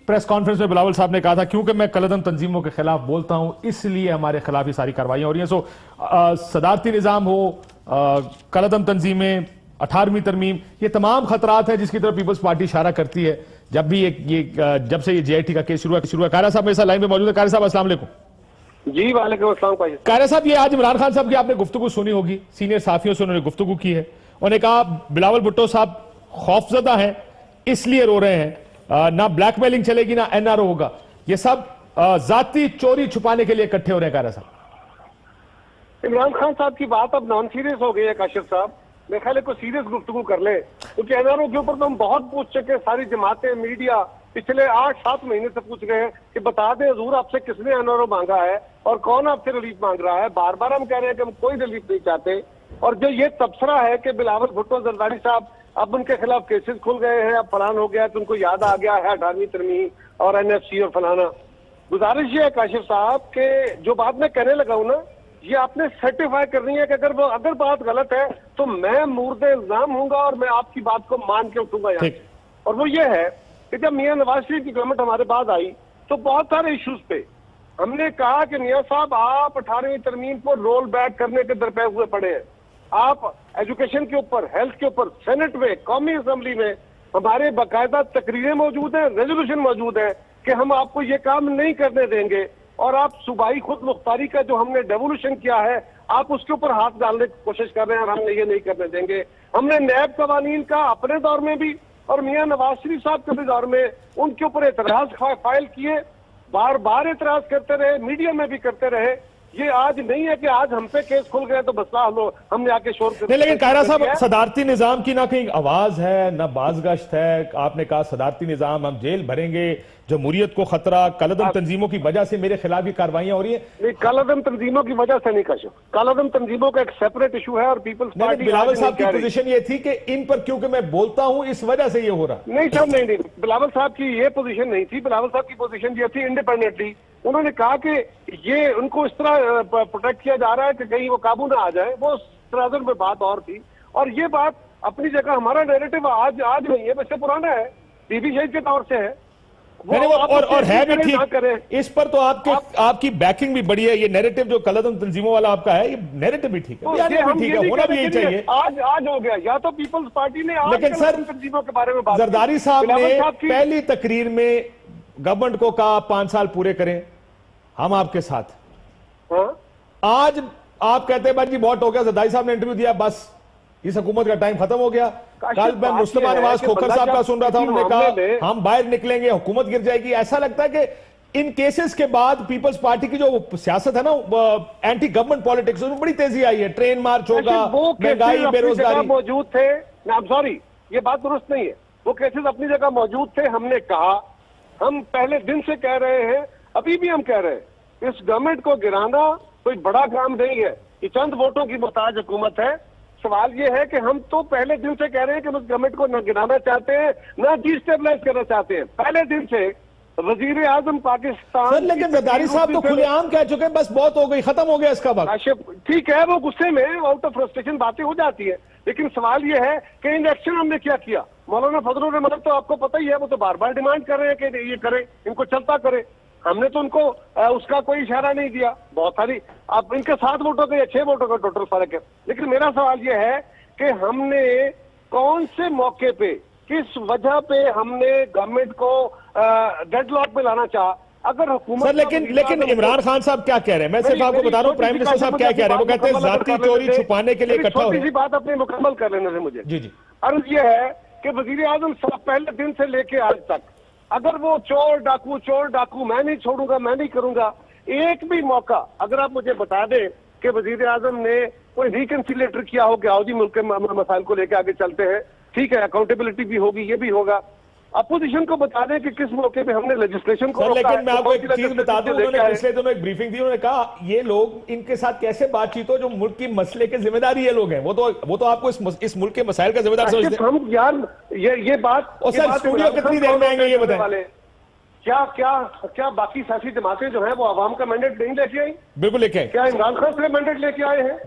Press conference में बिलावल साहब ने कहा था क्योंकि मैं कलअदम तंजीमों के खिलाफ बोलता हूं इसलिए हमारे खिलाफ ये सारी कार्रवाइयां हो रही हैं। सो सदारती निजाम हो, कलअदम तंजीमें, 18वीं तरमीम, ये तमाम खतरात हैं जिसकी तरफ पीपल्स पार्टी इशारा करती है। जब भी जब से ये JIT का केस शुरू हुआ। कायरा साहब मेरे साथ लाइन में मौजूद है। कायरा साहब अस्सलाम वालेकुम। जी वालेकुम अस्सलाम। कायरा साहब, ये आज इमरान खान साहब की आपने गुफ्तगू सुनी होगी, सीनियर साथियों से उन्होंने गुफ्तगू की है। उन्होंने कहा बिलावल भुट्टो साहब खौफजदा हैं इसलिए रो रहे हैं, ना ब्लैकमेलिंग चलेगी ना NRO होगा, ये सब जाती चोरी छुपाने के लिए इकट्ठे हो रहे हैं। कायरा साहब, इमरान खान साहब की बात अब नॉन सीरियस हो गई है। काशिफ साहब, मेरे ख्याल है कोई सीरियस गुफ्तगू कर ले, क्योंकि NRO के ऊपर तो हम बहुत पूछ चुके हैं। सारी जमातें, मीडिया पिछले 8-7 महीने से पूछ रहे हैं कि बता दें हुजूर आपसे किसने NRO मांगा है और कौन आपसे रिलीफ मांग रहा है। बार बार हम कह रहे हैं कि हम कोई रिलीफ नहीं चाहते। और जो ये तबसरा है कि बिलावल भुट्टो जरदारी साहब अब उनके खिलाफ केसेस खुल गए हैं, अब फलान हो गया तो उनको याद आ गया है 18वीं तरमीम और NFC और फलाना। गुजारिश ये है काशिफ साहब के जो बात मैं कहने लगा हूं ना, ये आपने सर्टिफाई करनी है कि अगर बात गलत है तो मैं मुर्दे इल्जाम हूंगा और मैं आपकी बात को मान के उठूंगा यहाँ। और वो ये है कि जब मियां नवाज शरीफ की गवर्नमेंट हमारे बाद आई तो बहुत सारे इश्यूज पे हमने कहा कि मियां साहब आप 18वीं तरमीम को रोल बैक करने के दरपे हुए पड़े हैं। आप एजुकेशन के ऊपर, हेल्थ के ऊपर, सेनेट में, कौमी असेंबली में हमारे बाकायदा तकरीरें मौजूद हैं, रेजोल्यूशन मौजूद है कि हम आपको ये काम नहीं करने देंगे। और आप सूबाई खुद मुख्तारी का जो हमने डेवोल्यूशन किया है आप उसके ऊपर हाथ डालने की कोशिश कर रहे हैं और हम ये नहीं करने देंगे। हमने नैब कवानीन का अपने दौर में भी और मियां नवाज शरीफ साहब के भी दौर में उनके ऊपर एतराज फाइल किए, बार बार एतराज करते रहे, मीडिया में भी करते रहे। ये आज नहीं है कि आज हम पे केस खुल गए तो मसला हल हो, हमने आके शोर कर नहीं। लेकिन कायरा साहब, सदारती निजाम की ना कहीं आवाज है ना बाजगश्त है। आपने कहा सदारती निजाम, हम जेल भरेंगे, जमहूरियत को खतरा, कलअदम तंजीमों की वजह से मेरे खिलाफ ये कार्रवाइयां हो रही है। नहीं, कलअदम तंजीमों की वजह से नहीं काशिफ, कलअदम तंजीमों का एक सेपरेट इशू है और पीपल्स पार्टी। बिलावल साहब की पोजीशन ये थी कि इन पर क्योंकि मैं बोलता हूं इस वजह से ये हो रहा। नहीं साहब, नहीं, बिलावल साहब की ये पोजीशन नहीं थी। बिलावल साहब की पोजीशन ये थी इंडिपेंडेंटली। उन्होंने कहा कि ये उनको इस तरह प्रोटेक्ट किया जा रहा है कि कहीं वो काबू ना आ जाए। वो तराजन में बात और थी और ये बात अपनी जगह। हमारा नैरेटिव आज नहीं है, वैसे पुराना है, बीबी शहीद के दौर से है और है भी ठीक। इस पर तो आपकी बैकिंग भी बड़ी है। ये नैरेटिव जो कलअदम तंजीमों वाला आपका है, ये नैरेटिव भी ठीक है, होना भी यही चाहिए। आज हो गया या तो पीपल्स पार्टी ने, लेकिन सर तंजीमों के बारे में बात, जरदारी साहब ने पहली तकरीर में गवर्नमेंट को कहा 5 साल पूरे करें, हम आपके साथ। आज आप कहते हैं भाई जी बहुत हो गया, जरदारी साहब ने इंटरव्यू दिया, बस इस हुकूमत का टाइम खत्म हो गया। कल मैं मुस्तफा नवाज खोखर साहब का सुन रहा था, उन्होंने कहा हम बाहर निकलेंगे, हुकूमत गिर जाएगी। ऐसा लगता है कि इन केसेस के बाद पीपल्स पार्टी की जो सियासत है ना, एंटी गवर्नमेंट पॉलिटिक्स, उसमें बड़ी तेजी आई है। ट्रेन मार्च होगा, महंगाई, बेरोजगारी मौजूद थे। सॉरी, ये बात दुरुस्त नहीं है। वो केसेस अपनी जगह मौजूद थे। हमने कहा, हम पहले दिन से कह रहे हैं, अभी भी हम कह रहे हैं, इस गवर्नमेंट को गिराना कोई बड़ा काम नहीं है। ये चंद वोटों की मोहताज हुकूमत है। सवाल ये है कि हम तो पहले दिन से कह रहे हैं कि उस गवर्नमेंट को न गिराना चाहते हैं न डिस्टेबलाइज करना चाहते हैं। पहले दिन से वजीर आजम पाकिस्तान। लेकिन जरदारी साहब तो खुलेआम कह चुके हैं बस बहुत हो गई, खत्म हो गया इसका वक्त। ठीक है, वो गुस्से में आउट ऑफ फ्रस्ट्रेशन बातें हो जाती है, लेकिन सवाल ये है कि इन एक्शन हमने क्या किया। मौलाना फजलुर रहमान तो आपको पता ही है, वो तो बार बार डिमांड कर रहे हैं कि ये करें, इनको चलता करें। हमने तो उनको उसका कोई इशारा नहीं दिया। बहुत सारी अब इनके 7 वोटों का या 6 वोटों का टोटल फर्क है। लेकिन मेरा सवाल यह है कि हमने कौन से मौके पे, किस वजह पे हमने गवर्नमेंट को डेडलॉक में लाना चाहा। अगर हुकूमत सर, लेकिन इमरान खान साहब क्या कह रहे हैं, मैं सिर्फ आपको बता रहा हूँ प्राइम मिनिस्टर साहब क्या कह रहे हैं। वो कहते हैं जाती चोरी छुपाने के लिए इकट्ठा हो। छोटी बात अपनी मुकम्मल कर लेने से मुझे जी अर्ज यह है कि वजीर आजम साहब पहले दिन से लेके आज तक, अगर वो चोर डाकू मैं नहीं छोड़ूंगा, मैं नहीं करूंगा, एक भी मौका अगर आप मुझे बता दें कि वजीर आजम ने कोई रिकंसिलेटर किया हो कि आओ जी मुल्क के मसाइल को लेकर आगे चलते हैं, ठीक है, अकाउंटेबिलिटी भी होगी, ये भी होगा। अपोजिशन को बता दें कि किस मौके पे हमने लेजिस्लेशन को। लेकिन मैं आपको एक चीज बता दूं, उन्होंने पिछले दिनों एक ब्रीफिंग दी, उन्होंने कहा ये लोग, इनके साथ कैसे बातचीत हो, जो मुल्क की मसले के जिम्मेदार ये लोग हैं, वो तो आपको इस मुल्क के मसाइल का जिम्मेदार समझते हैं। हम यार ये बात, और सर स्टूडियो कितनी देर में आएंगे ये बताएं। क्या बाकी सियासी जमातें जो है वो आवाम का मैंडेट नहीं लेके आई? बिल्कुल लेके आए। क्या इमरान खान से मैंडेट लेके आए हैं?